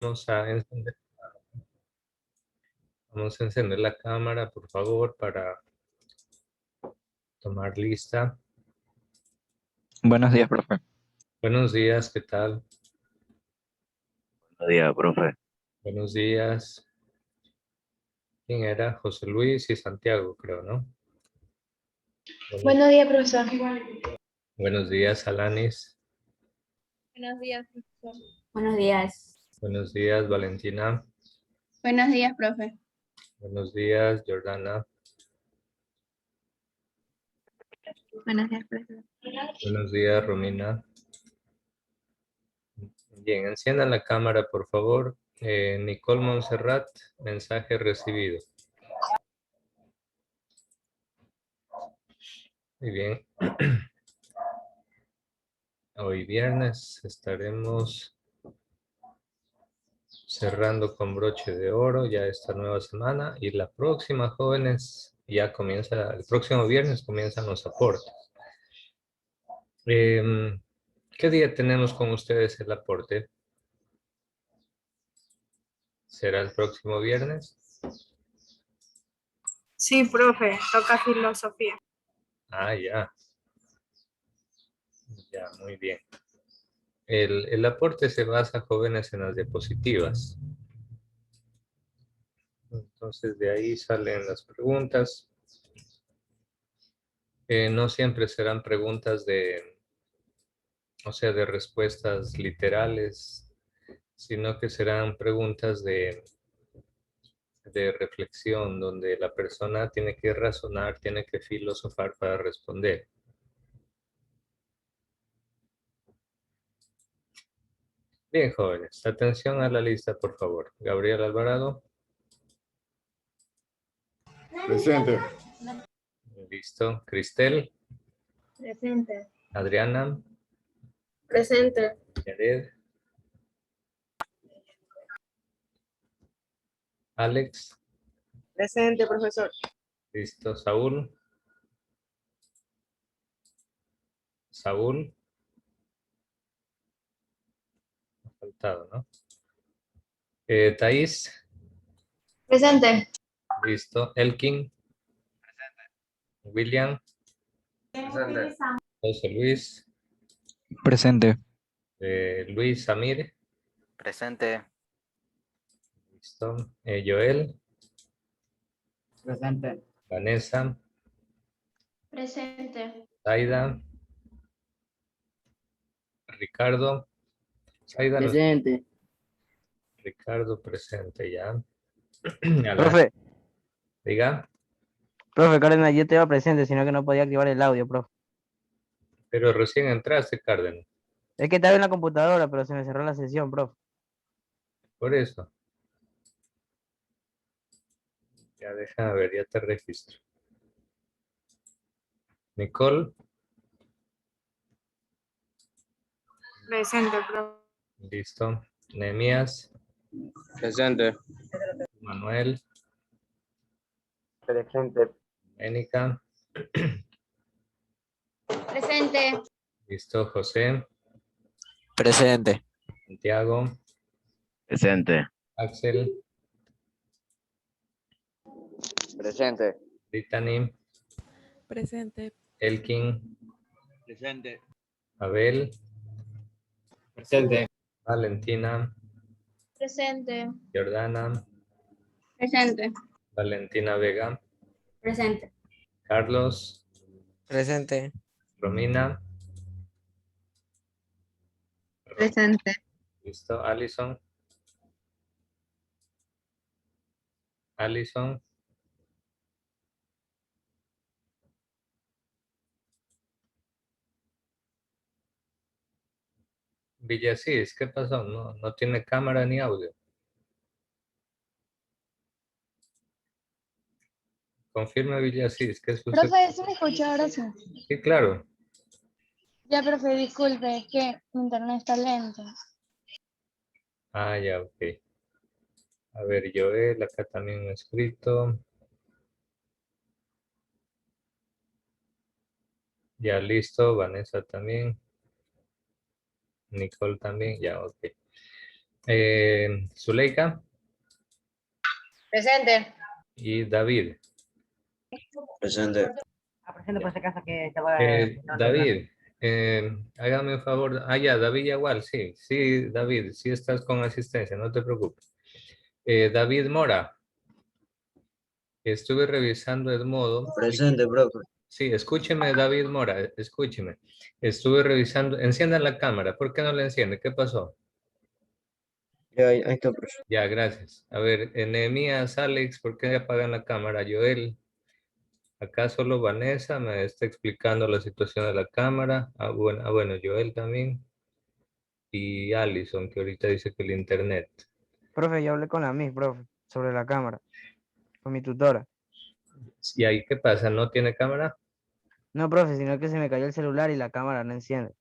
Vamos a encender, vamos a encender la cámara, por favor, para tomar lista. Buenos días, profe. Buenos días, ¿qué tal? Buenos días, profe. Buenos días. ¿Quién era? José Luis y Santiago, creo, ¿no? Buenos días, profesor. Buenos días, Alanis. Buenos días, profesor. Buenos días. Buenos días, Valentina. Buenos días, profe. Buenos días, Jordana. Buenos días, profesor. Buenos días, Romina. Bien, enciendan la cámara, por favor. Nicole Montserrat, mensaje recibido. Muy bien. Hoy viernes estaremos cerrando con broche de oro ya esta nueva semana y la próxima, jóvenes, ya comienza, el próximo viernes comienzan los aportes. ¿Qué día tenemos con ustedes el aporte? ¿Será el próximo viernes? Sí, profe, toca filosofía. Ah, ya. Ya, muy bien. El aporte se basa, jóvenes, en las diapositivas. Entonces, de ahí salen las preguntas. No siempre serán preguntas o sea, de respuestas literales, sino que serán preguntas de reflexión, donde la persona tiene que razonar, tiene que filosofar para responder. Bien, jóvenes, atención a la lista, por favor. Gabriel Alvarado. Presente. Listo. Cristel. Presente. Adriana. Presente. Yared. Alex. Presente, profesor. Listo. Saúl. Saúl. Ha faltado, ¿no? Thais. Presente. Listo. Elkin. William. Presente. José Luis. Presente. Luis Samir. Presente. Listo. Joel. Presente. Vanessa. Presente. Zaida. Ricardo. Zaida no está. Presente. Ricardo presente ya. Alan, Profe, diga. profe, Cárdenas, yo te iba presente, sino que no podía activar el audio, profe. Pero recién entraste, Cárdenas. Es que estaba en la computadora, pero se me cerró la sesión, profe. Por eso. Ya deja ver, ya te registro. Nicole. Presente, profe. Listo. Nehemías. Presente. Manuel. Presente. Mónica. Presente. Listo. José. Presente. Santiago. Presente. Axel. Presente. Brittany. Presente. Elkin. Presente. Abel. Presente. Valentina. Presente. Jordana. Presente. Valentina Vega. Presente. Carlos. Presente. Romina. Presente. Listo. Alison. Alison. Villasís, ¿qué pasó? No tiene cámara ni audio. Confirme, Villasís, ¿qué sucede? Profe, ¿sí me escucha ahora sí? Sí, claro. Ya, profe, disculpe, es que mi internet está lento. Ah, ya, ok. A ver, Joel, acá también he escrito. Ya listo, Vanessa también. Nicole también, ya, ok. Zuleika Presente. y David. Presente. Presente por si acaso que estaba... David, hágame un favor. Ah, ya, David igual, sí. Sí, David, sí estás con asistencia, no te preocupes. David Mora, estuve revisando el modo. Presente, profe. Sí, escúcheme, David Mora, escúcheme. Estuve revisando, encienda la cámara. ¿Por qué no la enciende? ¿Qué pasó? Ya, ahí está, profe. Ya, gracias. A ver, Nehemías, Alex, ¿por qué apagan la cámara? Joel, acá solo Vanessa me está explicando la situación de la cámara. Bueno, Joel también. Y Allison, que ahorita dice que el internet. Profe, yo hablé con la Miss, profe, sobre la cámara, con mi tutora. ¿Y ahí qué pasa? ¿No tiene cámara? No, profe, sino que se me cayó el celular y la cámara no enciende.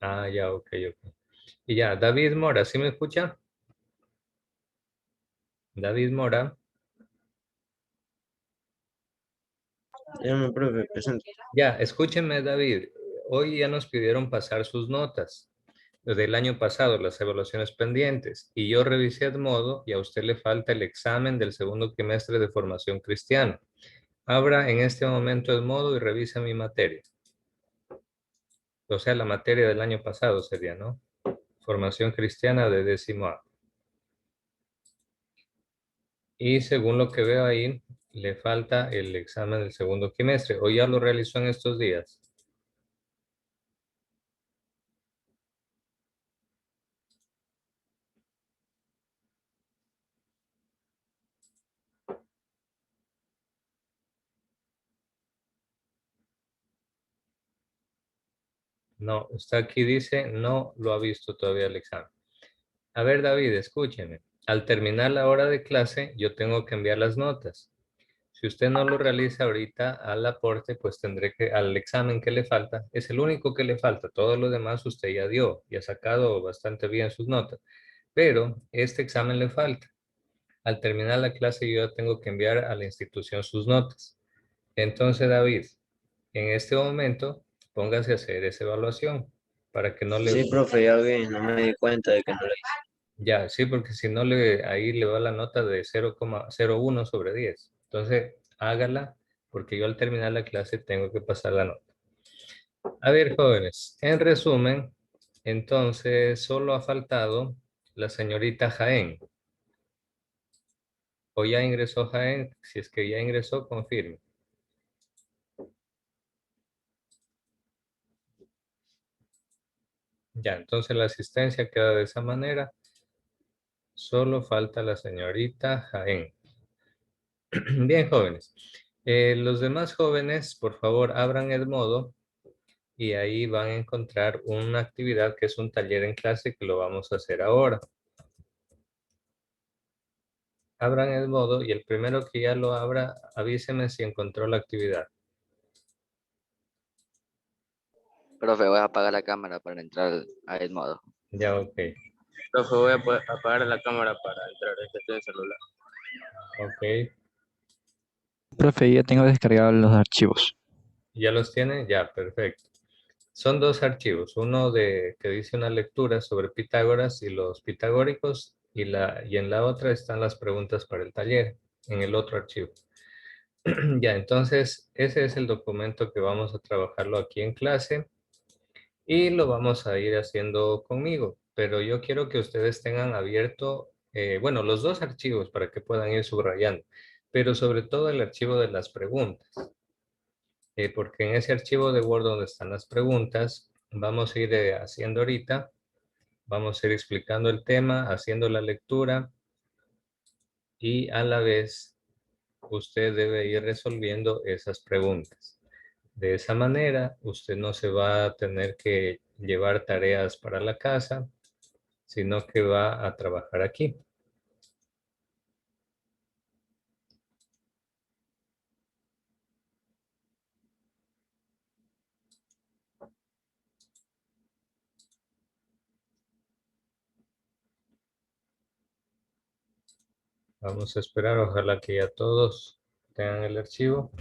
Ah, ya, ok, ok. Y ya, David Mora, ¿sí me escucha? David Mora. Dígame, profe, presente. Ya, escúchenme, David. Hoy ya nos pidieron pasar sus notas del año pasado, las evaluaciones pendientes, y yo revisé Edmodo y a usted le falta el examen del segundo trimestre de formación cristiana. Abra en este momento Edmodo y revisa mi materia. O sea, la materia del año pasado sería, ¿no? Formación cristiana de 10º A. Y según lo que veo ahí, le falta el examen del segundo trimestre. ¿O ya lo realizó en estos días? No, usted aquí dice no lo ha visto todavía el examen. A ver, David, escúcheme. Al terminar la hora de clase, yo tengo que enviar las notas. Si usted no lo realiza ahorita al aporte, pues tendré que, al examen que le falta, es el único que le falta. Todo lo demás usted ya dio y ha sacado bastante bien sus notas. Pero este examen le falta. Al terminar la clase, yo ya tengo que enviar a la institución sus notas. Entonces, David, en este momento, póngase a hacer esa evaluación para que no le... Sí, profe, ya vi, no me di cuenta de que no lo hice. Ya, sí, porque si no, ahí le va la nota de 0,01 sobre 10. Entonces, hágala, porque yo al terminar la clase tengo que pasar la nota. A ver, jóvenes, en resumen, entonces solo ha faltado la señorita Jaén. ¿O ya ingresó Jaén? Si es que ya ingresó, confirme. Ya, entonces la asistencia queda de esa manera. Solo falta la señorita Jaén. Bien, jóvenes. Los demás jóvenes, por favor, abran el modo y ahí van a encontrar una actividad que es un taller en clase que lo vamos a hacer ahora. Abran el modo y el primero que ya lo abra, avíseme si encontró la actividad. Profe, voy a apagar la cámara para entrar a Edmodo. Ya, ok. Profe, voy a apagar la cámara para entrar a este celular. Ok. Profe, ya tengo descargados los archivos. ¿Ya los tiene? Ya, perfecto. Son dos archivos, uno que dice una lectura sobre Pitágoras y los pitagóricos y en la otra están las preguntas para el taller, en el otro archivo. Ya, entonces ese es el documento que vamos a trabajarlo aquí en clase y lo vamos a ir haciendo conmigo, pero yo quiero que ustedes tengan abierto, bueno, los dos archivos para que puedan ir subrayando, pero sobre todo el archivo de las preguntas. Porque en ese archivo de Word donde están las preguntas, vamos a ir haciendo ahorita, vamos a ir explicando el tema, haciendo la lectura y a la vez usted debe ir resolviendo esas preguntas. De esa manera, usted no se va a tener que llevar tareas para la casa, sino que va a trabajar aquí. Vamos a esperar, ojalá que ya todos tengan el archivo.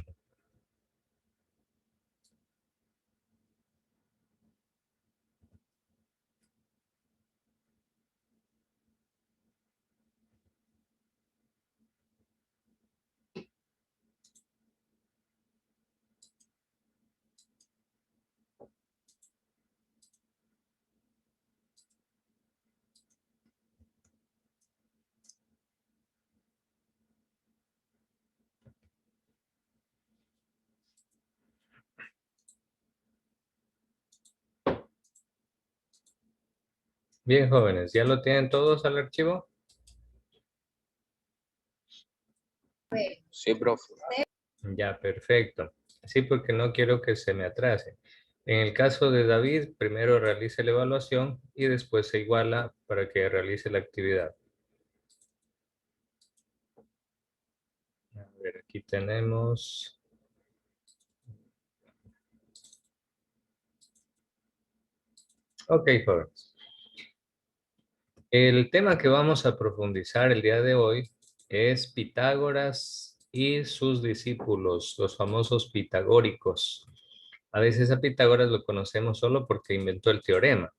Bien, jóvenes, ¿ya lo tienen todos al archivo? Sí, profe. Ya, perfecto. Sí, porque no quiero que se me atrase. En el caso de David, primero realice la evaluación y después se iguala para que realice la actividad. A ver, aquí tenemos... Ok, jóvenes. El tema que vamos a profundizar el día de hoy es Pitágoras y sus discípulos, los famosos pitagóricos. A veces a Pitágoras lo conocemos solo porque inventó el teorema,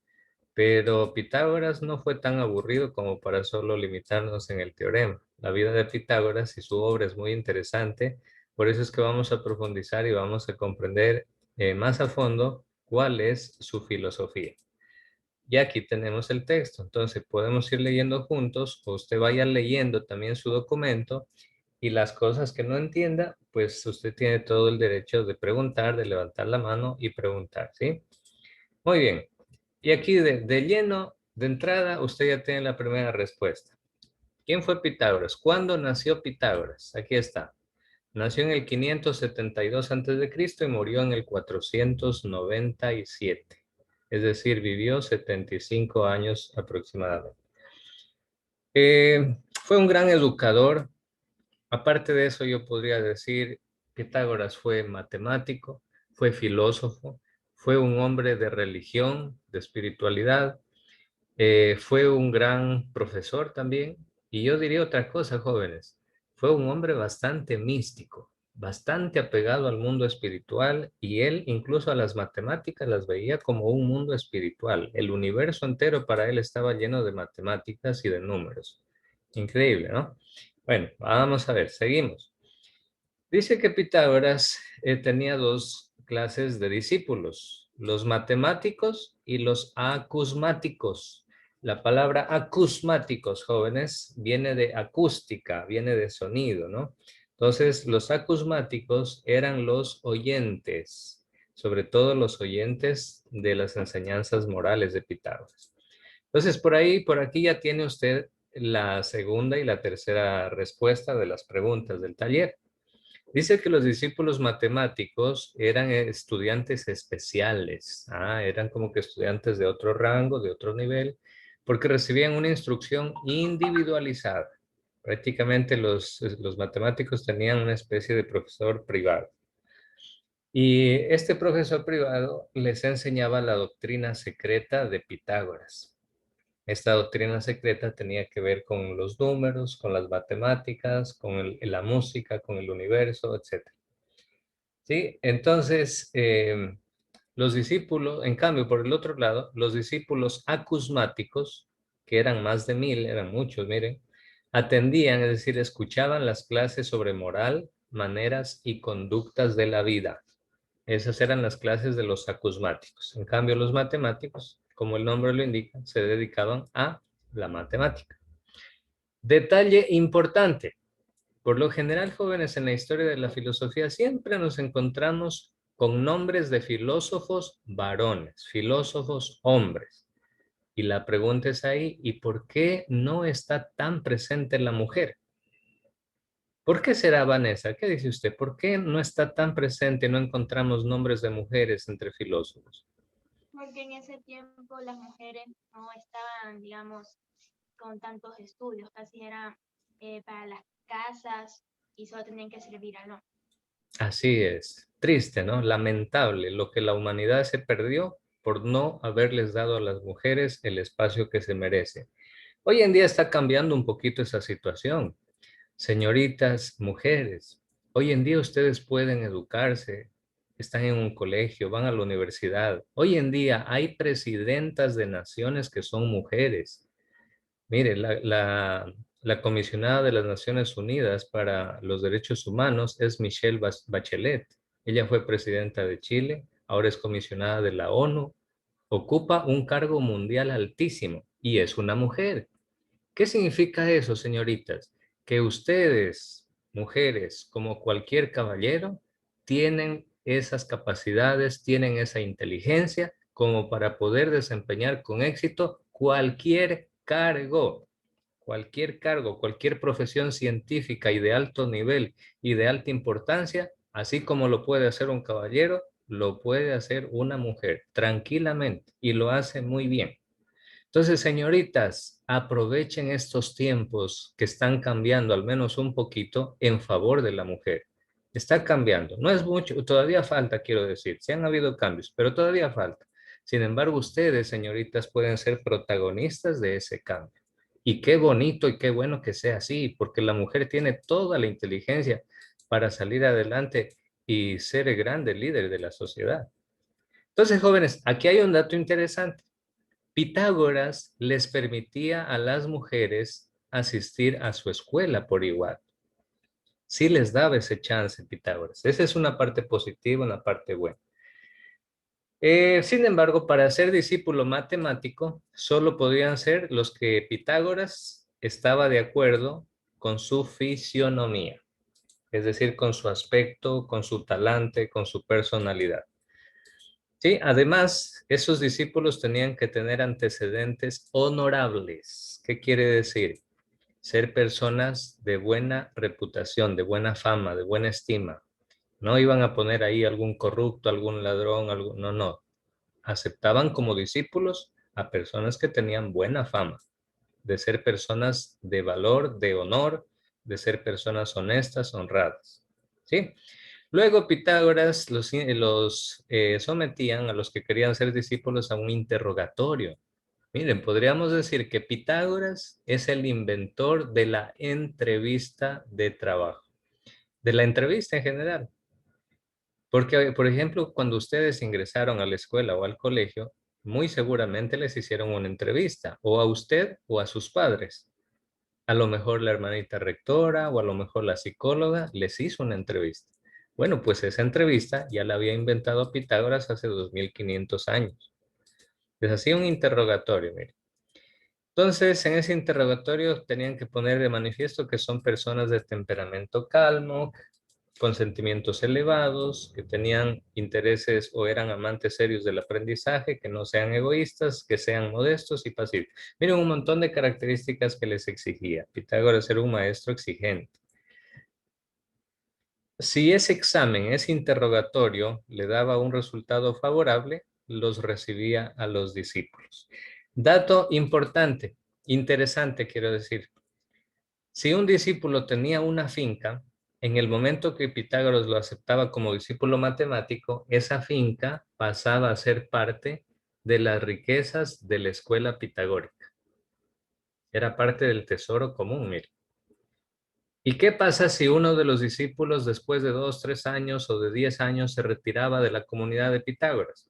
pero Pitágoras no fue tan aburrido como para solo limitarnos en el teorema. La vida de Pitágoras y su obra es muy interesante, por eso es que vamos a profundizar y vamos a comprender más a fondo cuál es su filosofía. Y aquí tenemos el texto, entonces podemos ir leyendo juntos, o usted vaya leyendo también su documento y las cosas que no entienda, pues usted tiene todo el derecho de preguntar, de levantar la mano y preguntar, ¿sí? Muy bien. Y aquí de lleno, de entrada, usted ya tiene la primera respuesta. ¿Quién fue Pitágoras? ¿Cuándo nació Pitágoras? Aquí está. Nació en el 572 a.C. y murió en el 497. Es decir, vivió 75 años aproximadamente. Fue un gran educador. Aparte de eso, yo podría decir, Pitágoras fue matemático, fue filósofo, fue un hombre de religión, de espiritualidad, fue un gran profesor también. Y yo diría otra cosa, jóvenes, fue un hombre bastante místico, bastante apegado al mundo espiritual y él incluso a las matemáticas las veía como un mundo espiritual. El universo entero para él estaba lleno de matemáticas y de números. Increíble, ¿no? Bueno, vamos a ver, seguimos. Dice que Pitágoras tenía dos clases de discípulos, los matemáticos y los acusmáticos. La palabra acusmáticos, jóvenes, viene de acústica, viene de sonido, ¿no? Entonces, los acusmáticos eran los oyentes, sobre todo los oyentes de las enseñanzas morales de Pitágoras. Entonces, por ahí, por aquí ya tiene usted la segunda y la tercera respuesta de las preguntas del taller. Dice que los discípulos matemáticos eran estudiantes especiales, eran como que estudiantes de otro rango, de otro nivel, porque recibían una instrucción individualizada. Prácticamente los matemáticos tenían una especie de profesor privado. Y este profesor privado les enseñaba la doctrina secreta de Pitágoras. Esta doctrina secreta tenía que ver con los números, con las matemáticas, con la música, con el universo, etc. ¿Sí? Entonces, los discípulos, en cambio, por el otro lado, los discípulos acusmáticos, que eran más de 1000, eran muchos, miren, atendían, es decir, escuchaban las clases sobre moral, maneras y conductas de la vida. Esas eran las clases de los acusmáticos. En cambio, los matemáticos, como el nombre lo indica, se dedicaban a la matemática. Detalle importante. Por lo general, jóvenes, en la historia de la filosofía siempre nos encontramos con nombres de filósofos varones, filósofos hombres. Y la pregunta es ahí, ¿y por qué no está tan presente la mujer? ¿Por qué será, Vanessa? ¿Qué dice usted? ¿Por qué no está tan presente, no encontramos nombres de mujeres entre filósofos? Porque en ese tiempo las mujeres no estaban, digamos, con tantos estudios, casi eran para las casas y solo tenían que servir al hombre. Así es. Triste, ¿no? Lamentable lo que la humanidad se perdió por no haberles dado a las mujeres el espacio que se merece. Hoy en día está cambiando un poquito esa situación. Señoritas, mujeres, hoy en día ustedes pueden educarse, están en un colegio, van a la universidad. Hoy en día hay presidentas de naciones que son mujeres. Mire, la comisionada de las Naciones Unidas para los Derechos Humanos es Michelle Bachelet. Ella fue presidenta de Chile, ahora es comisionada de la ONU, ocupa un cargo mundial altísimo y es una mujer. ¿Qué significa eso, señoritas? Que ustedes, mujeres, como cualquier caballero, tienen esas capacidades, tienen esa inteligencia como para poder desempeñar con éxito cualquier cargo, cualquier profesión científica y de alto nivel y de alta importancia, así como lo puede hacer un caballero, lo puede hacer una mujer tranquilamente y lo hace muy bien. Entonces, señoritas, aprovechen estos tiempos que están cambiando al menos un poquito en favor de la mujer. Está cambiando. No es mucho, todavía falta, quiero decir. Sí han habido cambios, pero todavía falta. Sin embargo, ustedes, señoritas, pueden ser protagonistas de ese cambio. Y qué bonito y qué bueno que sea así, porque la mujer tiene toda la inteligencia para salir adelante y ser el grande líder de la sociedad. Entonces, jóvenes, aquí hay un dato interesante. Pitágoras les permitía a las mujeres asistir a su escuela por igual. Sí les daba ese chance Pitágoras. Esa es una parte positiva, una parte buena. Sin embargo, para ser discípulo matemático, solo podían ser los que Pitágoras estaba de acuerdo con su fisionomía, es decir, con su aspecto, con su talante, con su personalidad. Sí, además, esos discípulos tenían que tener antecedentes honorables. ¿Qué quiere decir? Ser personas de buena reputación, de buena fama, de buena estima. No iban a poner ahí algún corrupto, algún ladrón, no. Aceptaban como discípulos a personas que tenían buena fama, de ser personas de valor, de honor, de ser personas honestas, honradas. ¿Sí? Luego Pitágoras los sometían a los que querían ser discípulos a un interrogatorio. Miren, podríamos decir que Pitágoras es el inventor de la entrevista de trabajo, de la entrevista en general. Porque, por ejemplo, cuando ustedes ingresaron a la escuela o al colegio, muy seguramente les hicieron una entrevista, o a usted o a sus padres. A lo mejor la hermanita rectora o a lo mejor la psicóloga les hizo una entrevista. Bueno, pues esa entrevista ya la había inventado Pitágoras hace 2500 años. Les hacía un interrogatorio, mire. Entonces, en ese interrogatorio tenían que poner de manifiesto que son personas de temperamento calmo, con sentimientos elevados, que tenían intereses o eran amantes serios del aprendizaje, que no sean egoístas, que sean modestos y pacíficos. Miren un montón de características que les exigía. Pitágoras era un maestro exigente. Si ese examen, ese interrogatorio le daba un resultado favorable, los recibía a los discípulos. Dato importante, interesante quiero decir. Si un discípulo tenía una finca, en el momento que Pitágoras lo aceptaba como discípulo matemático, esa finca pasaba a ser parte de las riquezas de la escuela pitagórica. Era parte del tesoro común, mire. ¿Y qué pasa si uno de los discípulos después de 2, 3 años o de 10 años se retiraba de la comunidad de Pitágoras?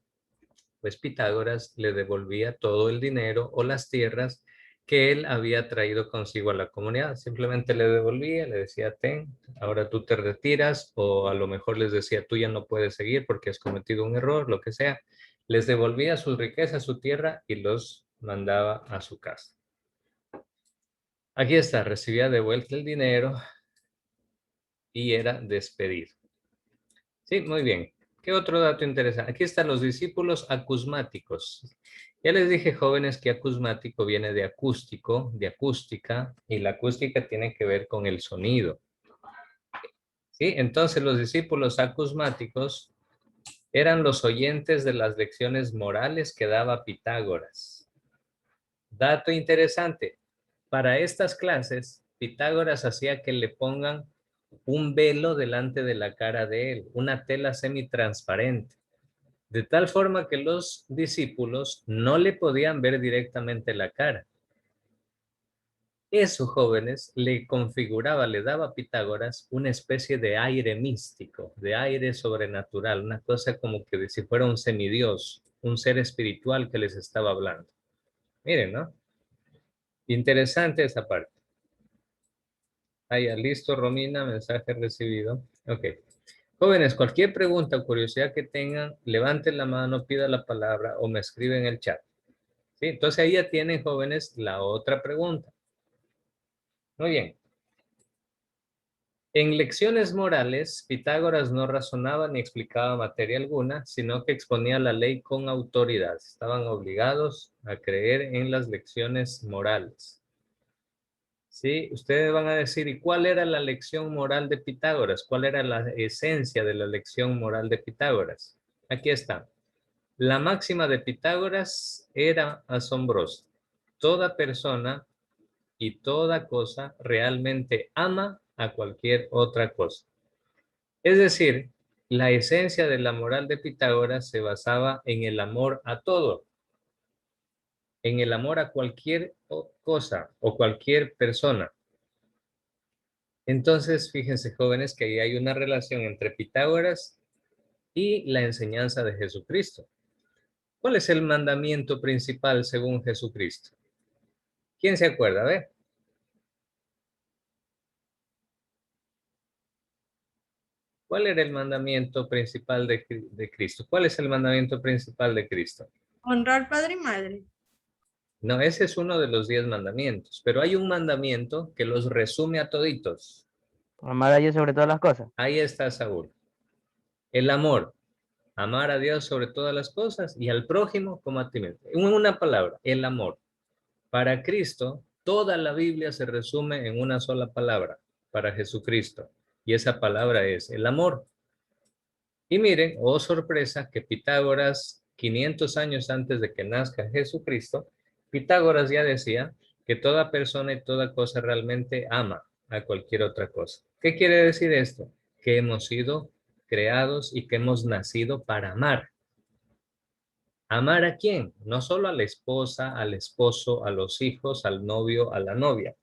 Pues Pitágoras le devolvía todo el dinero o las tierras que él había traído consigo a la comunidad. Simplemente le devolvía, le decía, ten, ahora tú te retiras, o a lo mejor les decía, tú ya no puedes seguir porque has cometido un error, lo que sea. Les devolvía sus riquezas, su tierra y los mandaba a su casa. Aquí está, recibía de vuelta el dinero y era despedido. Sí, muy bien. ¿Qué otro dato interesante? Aquí están los discípulos acusmáticos. Ya les dije, jóvenes, que acusmático viene de acústico, de acústica, y la acústica tiene que ver con el sonido. ¿Sí? Entonces, los discípulos acusmáticos eran los oyentes de las lecciones morales que daba Pitágoras. Dato interesante. Para estas clases, Pitágoras hacía que le pongan un velo delante de la cara de él, una tela semitransparente, de tal forma que los discípulos no le podían ver directamente la cara. Eso, jóvenes, le configuraba, le daba a Pitágoras una especie de aire místico, de aire sobrenatural, una cosa como que si fuera un semidios, un ser espiritual que les estaba hablando. Miren, ¿no? Interesante esa parte. Ah, ya, listo, Romina, mensaje recibido. Ok. Jóvenes, cualquier pregunta o curiosidad que tengan, levanten la mano, pida la palabra o me escriben en el chat. ¿Sí? Entonces ahí ya tienen, jóvenes, la otra pregunta. Muy bien. En lecciones morales, Pitágoras no razonaba ni explicaba materia alguna, sino que exponía la ley con autoridad. Estaban obligados a creer en las lecciones morales. Sí, ustedes van a decir, ¿y cuál era la lección moral de Pitágoras? ¿Cuál era la esencia de la lección moral de Pitágoras? Aquí está. La máxima de Pitágoras era asombrosa. Toda persona y toda cosa realmente ama a cualquier otra cosa. Es decir, la esencia de la moral de Pitágoras se basaba en el amor a todo, en el amor a cualquier cosa o cualquier persona. Entonces, fíjense, jóvenes, que ahí hay una relación entre Pitágoras y la enseñanza de Jesucristo. ¿Cuál es el mandamiento principal según Jesucristo? ¿Quién se acuerda? A ver. ¿Cuál era el mandamiento principal de Cristo? ¿Cuál es el mandamiento principal de Cristo? Honrar padre y madre. No, ese es uno de los 10 mandamientos, pero hay un mandamiento que los resume a toditos. Amar a Dios sobre todas las cosas. Ahí está, Saúl. El amor. Amar a Dios sobre todas las cosas y al prójimo como a ti mismo. En una palabra, el amor. Para Cristo, toda la Biblia se resume en una sola palabra, para Jesucristo. Y esa palabra es el amor. Y miren, oh sorpresa, que Pitágoras, 500 años antes de que nazca Jesucristo, Pitágoras ya decía que toda persona y toda cosa realmente ama a cualquier otra cosa. ¿Qué quiere decir esto? Que hemos sido creados y que hemos nacido para amar. ¿Amar a quién? No solo a la esposa, al esposo, a los hijos, al novio, a la novia.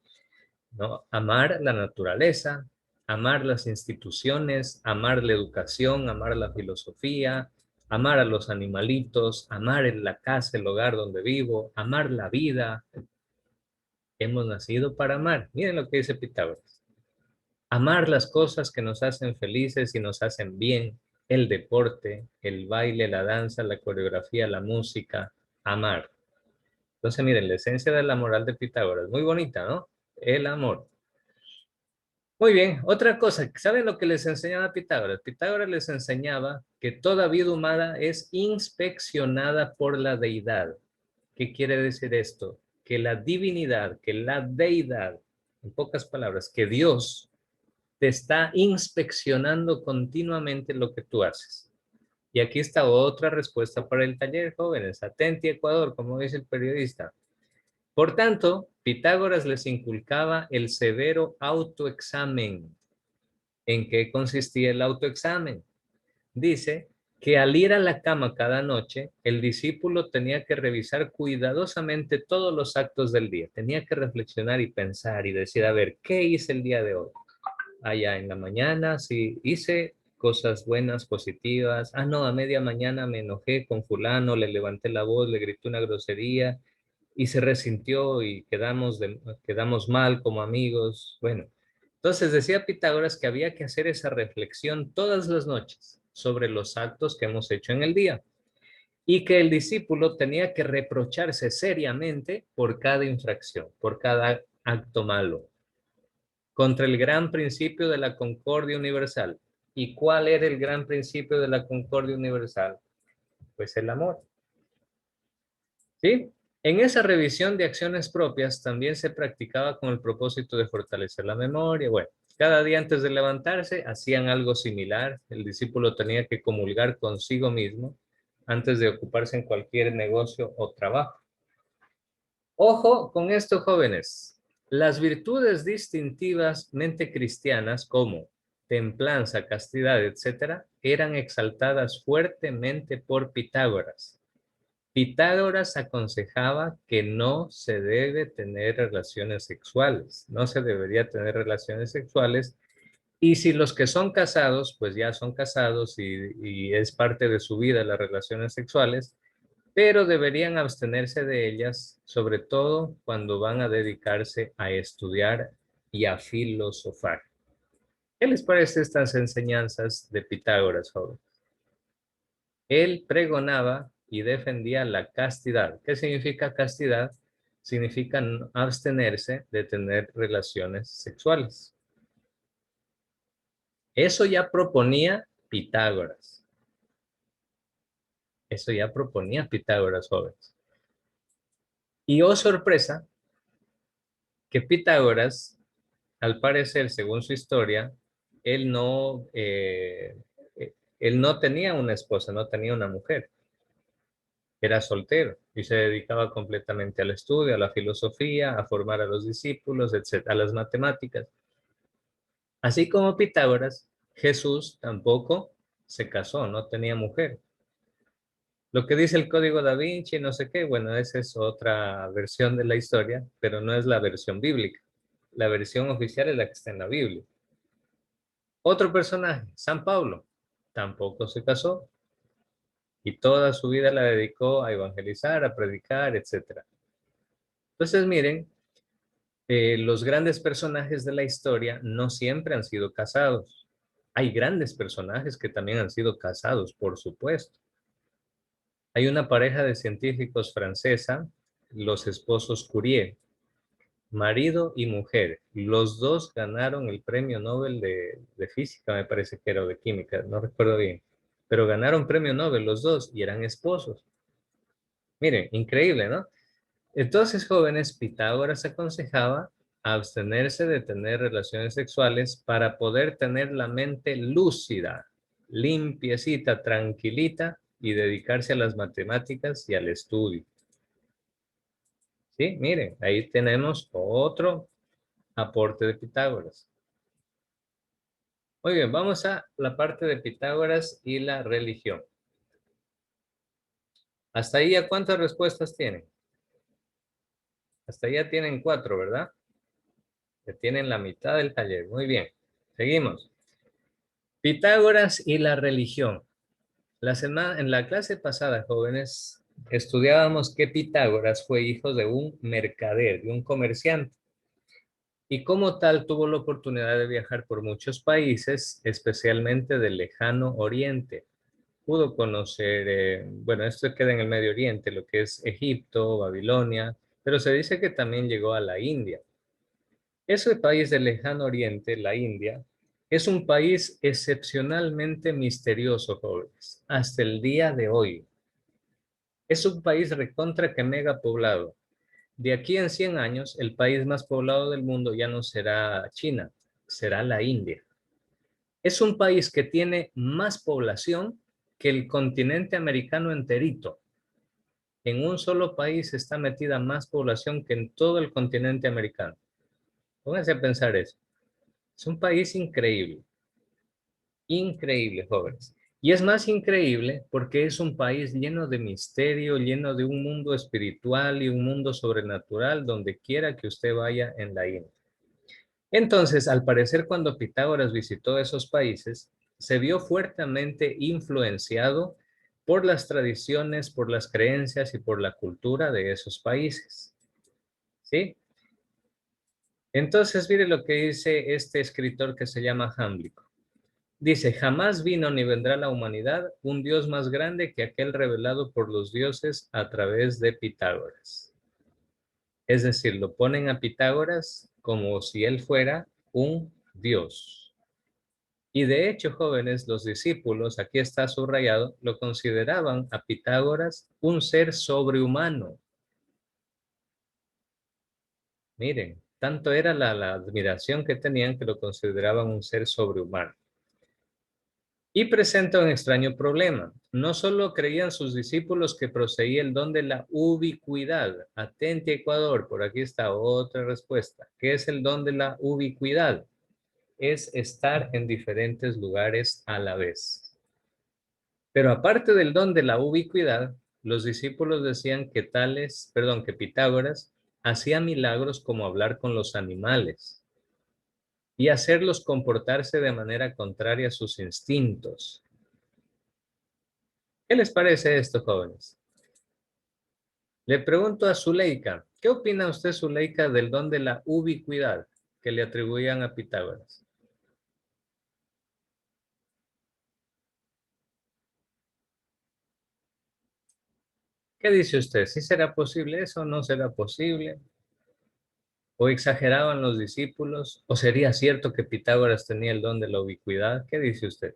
¿No? Amar la naturaleza, amar las instituciones, amar la educación, amar la filosofía, amar a los animalitos, amar en la casa, el hogar donde vivo, amar la vida. Hemos nacido para amar. Miren lo que dice Pitágoras. Amar las cosas que nos hacen felices y nos hacen bien, el deporte, el baile, la danza, la coreografía, la música, amar. Entonces, miren, la esencia de la moral de Pitágoras, muy bonita, ¿no? El amor. Muy bien, otra cosa, ¿saben lo que les enseñaba Pitágoras? Pitágoras les enseñaba que toda vida humana es inspeccionada por la deidad. ¿Qué quiere decir esto? Que la divinidad, que la deidad, en pocas palabras, que Dios te está inspeccionando continuamente lo que tú haces. Y aquí está otra respuesta para el taller, jóvenes. Atenti, Ecuador, como dice el periodista. Por tanto, Pitágoras les inculcaba el severo autoexamen. ¿En qué consistía el autoexamen? Dice que al ir a la cama cada noche, el discípulo tenía que revisar cuidadosamente todos los actos del día. Tenía que reflexionar y pensar y decir, a ver, ¿qué hice el día de hoy? Allá en la mañana, sí, hice cosas buenas, positivas. Ah, no, a media mañana me enojé con fulano, le levanté la voz, le grité una grosería y se resintió y quedamos mal como amigos. Bueno, entonces decía Pitágoras que había que hacer esa reflexión todas las noches sobre los actos que hemos hecho en el día y que el discípulo tenía que reprocharse seriamente por cada infracción, por cada acto malo, contra el gran principio de la concordia universal. ¿Y cuál era el gran principio de la concordia universal? Pues el amor. ¿Sí? En esa revisión de acciones propias también se practicaba con el propósito de fortalecer la memoria. Bueno, cada día antes de levantarse hacían algo similar. El discípulo tenía que comulgar consigo mismo antes de ocuparse en cualquier negocio o trabajo. Ojo con esto, jóvenes. Las virtudes distintivamente cristianas como templanza, castidad, etcétera, eran exaltadas fuertemente por Pitágoras. Pitágoras aconsejaba que no se debe tener relaciones sexuales, no se debería tener relaciones sexuales, y si los que son casados, pues ya son casados y es parte de su vida las relaciones sexuales, pero deberían abstenerse de ellas, sobre todo cuando van a dedicarse a estudiar y a filosofar. ¿Qué les parece estas enseñanzas de Pitágoras, joven? Él pregonaba y defendía la castidad. ¿Qué significa castidad? Significa abstenerse de tener relaciones sexuales. Eso ya proponía Pitágoras. Eso ya proponía Pitágoras, jóvenes. Y oh sorpresa, que Pitágoras, al parecer, según su historia, él no, él no tenía una esposa, no tenía una mujer. Era soltero y se dedicaba completamente al estudio, a la filosofía, a formar a los discípulos, etc., a las matemáticas. Así como Pitágoras, Jesús tampoco se casó, no tenía mujer. Lo que dice el Código Da Vinci, no sé qué, bueno, esa es otra versión de la historia, pero no es la versión bíblica. La versión oficial es la que está en la Biblia. Otro personaje, San Pablo, tampoco se casó y toda su vida la dedicó a evangelizar, a predicar, etc. Entonces, miren, los grandes personajes de la historia no siempre han sido casados. Hay grandes personajes que también han sido casados, por supuesto. Hay una pareja de científicos francesa, los esposos Curie, marido y mujer. Los dos ganaron el premio Nobel de física, me parece que era, o de química, no recuerdo bien. Pero ganaron premio Nobel los dos y eran esposos. Miren, increíble, ¿no? Entonces, jóvenes, Pitágoras aconsejaba abstenerse de tener relaciones sexuales para poder tener la mente lúcida, limpiecita, tranquilita y dedicarse a las matemáticas y al estudio. Sí, miren, ahí tenemos otro aporte de Pitágoras. Muy bien, vamos a la parte de Pitágoras y la religión. Hasta ahí, ¿a cuántas respuestas tienen? Hasta ahí ya tienen 4, ¿verdad? Ya tienen la mitad del taller. Muy bien, seguimos. Pitágoras y la religión. En la clase pasada, jóvenes, estudiábamos que Pitágoras fue hijo de un mercader, de un comerciante. Y como tal tuvo la oportunidad de viajar por muchos países, especialmente del lejano oriente. Pudo conocer, bueno, esto queda en el Medio Oriente, lo que es Egipto, Babilonia, pero se dice que también llegó a la India. Ese país del lejano oriente, la India, es un país excepcionalmente misterioso, jóvenes, hasta el día de hoy. Es un país recontra que mega poblado. De aquí en 100 años, el país más poblado del mundo ya no será China, será la India. Es un país que tiene más población que el continente americano enterito. En un solo país está metida más población que en todo el continente americano. Pónganse a pensar eso. Es un país increíble. Increíble, jóvenes. Y es más increíble porque es un país lleno de misterio, lleno de un mundo espiritual y un mundo sobrenatural donde quiera que usted vaya en la India. Entonces, al parecer, cuando Pitágoras visitó esos países, se vio fuertemente influenciado por las tradiciones, por las creencias y por la cultura de esos países. ¿Sí? Entonces, mire lo que dice este escritor que se llama Jámblico. Dice, jamás vino ni vendrá a la humanidad un Dios más grande que aquel revelado por los dioses a través de Pitágoras. Es decir, lo ponen a Pitágoras como si él fuera un Dios. Y de hecho, jóvenes, los discípulos, aquí está subrayado, lo consideraban a Pitágoras un ser sobrehumano. Miren, tanto era la admiración que tenían que lo consideraban un ser sobrehumano. Y presenta un extraño problema. No solo creían sus discípulos que poseía el don de la ubicuidad. Atente, Ecuador, por aquí está otra respuesta. ¿Qué es el don de la ubicuidad? Es estar en diferentes lugares a la vez. Pero aparte del don de la ubicuidad, los discípulos decían que que Pitágoras hacía milagros como hablar con los animales y hacerlos comportarse de manera contraria a sus instintos. ¿Qué les parece esto, jóvenes? Le pregunto a Zuleika, ¿qué opina usted, Zuleika, del don de la ubicuidad que le atribuían a Pitágoras? ¿Qué dice usted? ¿Sí será posible eso o no será posible? ¿O exageraban los discípulos? ¿O sería cierto que Pitágoras tenía el don de la ubicuidad? ¿Qué dice usted?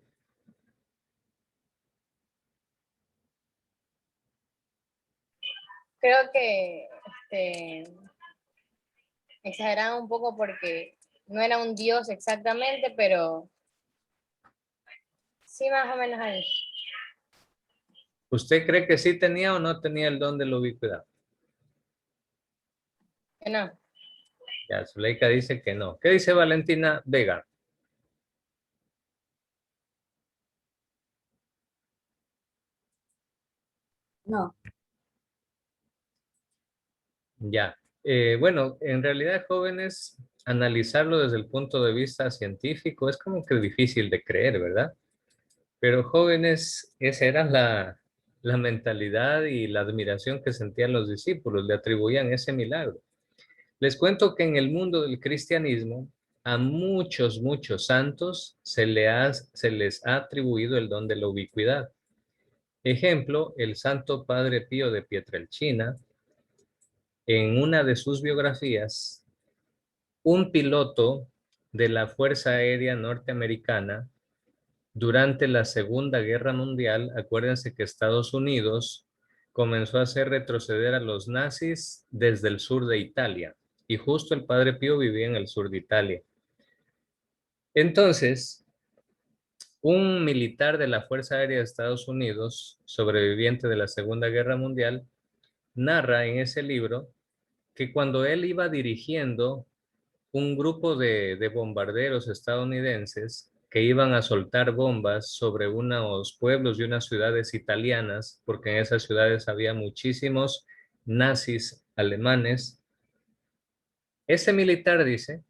Creo que exageraban un poco porque no era un dios exactamente, pero sí más o menos ahí. ¿Usted cree que sí tenía o no tenía el don de la ubicuidad? Que no. Ya, Zuleika dice que no. ¿Qué dice Valentina Vega? No. Ya. Bueno, en realidad, jóvenes, analizarlo desde el punto de vista científico es como que difícil de creer, ¿verdad? Pero jóvenes, esa era la mentalidad y la admiración que sentían los discípulos, le atribuían ese milagro. Les cuento que en el mundo del cristianismo, a muchos santos se les ha atribuido el don de la ubicuidad. Ejemplo, el Santo Padre Pío de Pietrelcina, en una de sus biografías, un piloto de la Fuerza Aérea Norteamericana durante la Segunda Guerra Mundial, acuérdense que Estados Unidos comenzó a hacer retroceder a los nazis desde el sur de Italia, y justo el Padre Pío vivía en el sur de Italia. Entonces, un militar de la Fuerza Aérea de Estados Unidos, sobreviviente de la Segunda Guerra Mundial, narra en ese libro que cuando él iba dirigiendo un grupo de bombarderos estadounidenses que iban a soltar bombas sobre unos pueblos y unas ciudades italianas, porque en esas ciudades había muchísimos nazis alemanes, ese militar dice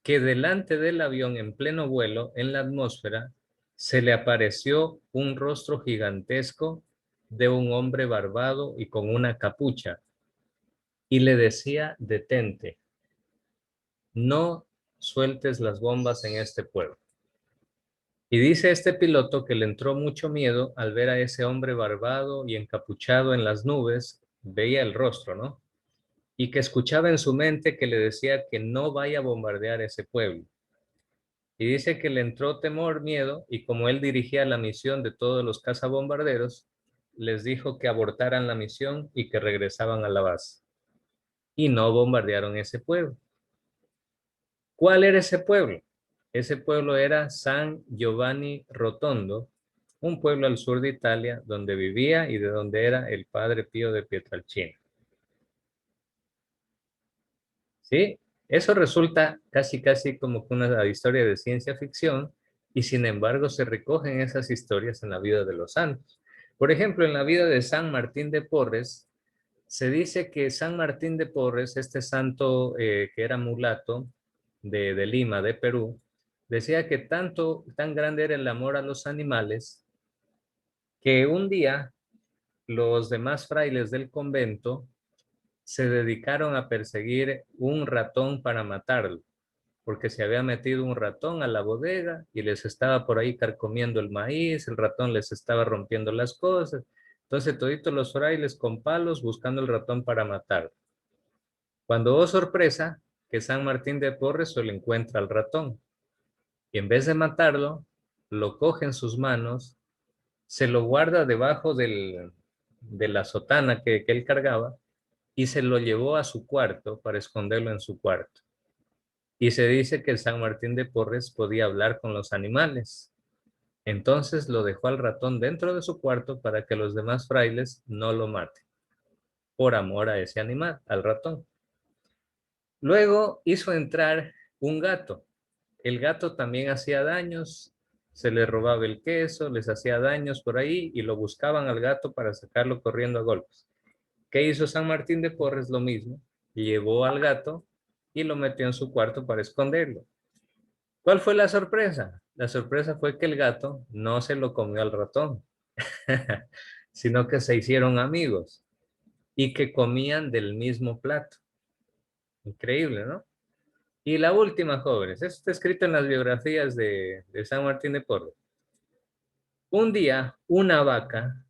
que delante del avión en pleno vuelo, en la atmósfera, se le apareció un rostro gigantesco de un hombre barbado y con una capucha, y le decía: detente, no sueltes las bombas en este pueblo. Y dice este piloto que le entró mucho miedo al ver a ese hombre barbado y encapuchado en las nubes, veía el rostro, ¿no? Y que escuchaba en su mente que le decía que no vaya a bombardear ese pueblo. Y dice que le entró temor, miedo, y como él dirigía la misión de todos los cazabombarderos, les dijo que abortaran la misión y que regresaban a la base. Y no bombardearon ese pueblo. ¿Cuál era ese pueblo? Ese pueblo era San Giovanni Rotondo, un pueblo al sur de Italia donde vivía y de donde era el Padre Pío de Pietrelcina. ¿Sí? Eso resulta casi como que una historia de ciencia ficción, y sin embargo se recogen esas historias en la vida de los santos. Por ejemplo, en la vida de San Martín de Porres, se dice que San Martín de Porres, este santo que era mulato de Lima, de Perú, decía que tan grande era el amor a los animales, que un día los demás frailes del convento se dedicaron a perseguir un ratón para matarlo, porque se había metido un ratón a la bodega y les estaba por ahí carcomiendo el maíz, el ratón les estaba rompiendo las cosas. Entonces toditos los frailes con palos buscando el ratón para matarlo. Cuando, oh sorpresa, que San Martín de Porres se le encuentra al ratón, y en vez de matarlo, lo coge en sus manos, se lo guarda debajo de la sotana que él cargaba, y se lo llevó a su cuarto para esconderlo en su cuarto. Y se dice que San Martín de Porres podía hablar con los animales. Entonces lo dejó al ratón dentro de su cuarto para que los demás frailes no lo maten, por amor a ese animal, al ratón. Luego hizo entrar un gato. El gato también hacía daños, se le robaba el queso, les hacía daños por ahí y lo buscaban al gato para sacarlo corriendo a golpes. ¿Qué hizo San Martín de Porres? Lo mismo, llevó al gato y lo metió en su cuarto para esconderlo. ¿Cuál fue la sorpresa? La sorpresa fue que el gato no se lo comió al ratón, sino que se hicieron amigos y que comían del mismo plato. Increíble, ¿no? Y la última, jóvenes, esto está escrito en las biografías de San Martín de Porres. Un día, una vaca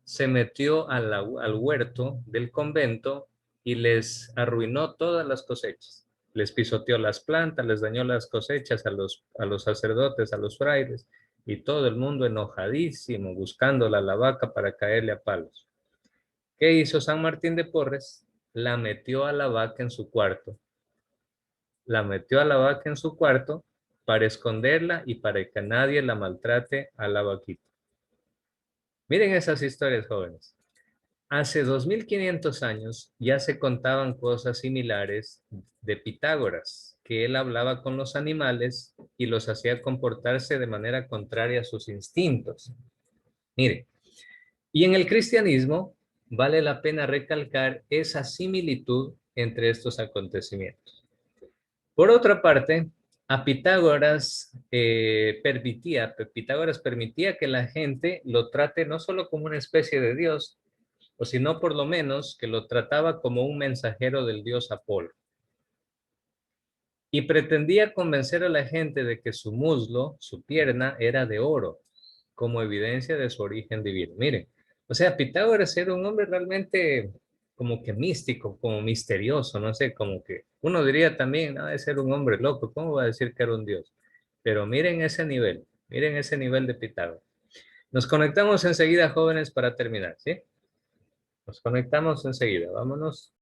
se metió al huerto del convento y les arruinó todas las cosechas. Les pisoteó las plantas, les dañó las cosechas a los sacerdotes, a los frailes, y todo el mundo enojadísimo, buscando la vaca para caerle a palos. ¿Qué hizo San Martín de Porres? La metió a la vaca en su cuarto. La metió a la vaca en su cuarto para esconderla y para que nadie la maltrate a la vaquita. Miren esas historias, jóvenes. Hace 2500 años ya se contaban cosas similares de Pitágoras, que él hablaba con los animales y los hacía comportarse de manera contraria a sus instintos. Miren, y en el cristianismo vale la pena recalcar esa similitud entre estos acontecimientos. Por otra parte, a Pitágoras permitía que la gente lo trate no solo como una especie de Dios, o sino por lo menos que lo trataba como un mensajero del dios Apolo. Y pretendía convencer a la gente de que su muslo, su pierna, era de oro, como evidencia de su origen divino. Miren, o sea, Pitágoras era un hombre realmente como que místico, como misterioso, no sé, como que uno diría también, no, de ser un hombre loco, ¿cómo va a decir que era un dios? Pero miren ese nivel de Pitágoras. Nos conectamos enseguida, jóvenes, para terminar, ¿sí? Nos conectamos enseguida, vámonos.